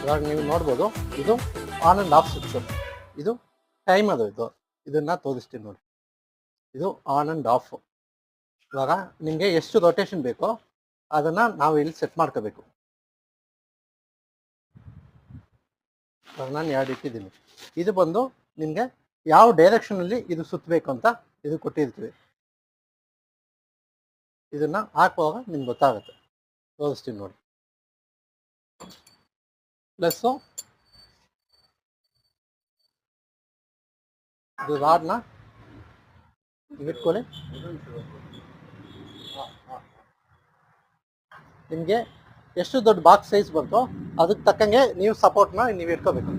ಇವಾಗ ನೀವು ನೋಡ್ಬೋದು ಇದು ಆನ್ ಆ್ಯಂಡ್ ಆಫ್ ಸ್ವಿಚ್, ಇದು ಟೈಮ್ ಅದು. ಇದನ್ನು ತೋರಿಸ್ತೀನಿ ನೋಡಿ. ಇದು ಆನ್ ಆ್ಯಂಡ್ ಆಫ್. ಇವಾಗ ನಿಮಗೆ ಎಷ್ಟು ರೊಟೇಷನ್ ಬೇಕೋ ಅದನ್ನು ನಾವು ಇಲ್ಲಿ ಸೆಟ್ ಮಾಡ್ಕೋಬೇಕು. ಇವಾಗ ನಾನು ಎರಡು ಇಟ್ಟಿದ್ದೀನಿ. ಇದು ಬಂದು ನಿಮಗೆ ಯಾವ ಡೈರೆಕ್ಷನಲ್ಲಿ ಇದು ಸುತ್ತಬೇಕು ಅಂತ ಇದು ಕೊಟ್ಟಿರ್ತೀವಿ. ಇದನ್ನು ಹಾಕುವಾಗ ನಿಮ್ಗೆ ಗೊತ್ತಾಗುತ್ತೆ, ತೋರಿಸ್ತೀನಿ ನೋಡಿ. ಪ್ಲಸ್ಸು ಇದು ರಾಡ್ನ ಇಟ್ಕೊಳ್ಳಿ. ನಿಮಗೆ ಎಷ್ಟು ದೊಡ್ಡ ಬಾಕ್ಸ್ ಸೈಜ್ ಬರ್ತೋ ಅದಕ್ಕೆ ತಕ್ಕಂಗೆ ನೀವು ಸಪೋರ್ಟ್ನ ನೀವು ಇಟ್ಕೋಬೇಕು.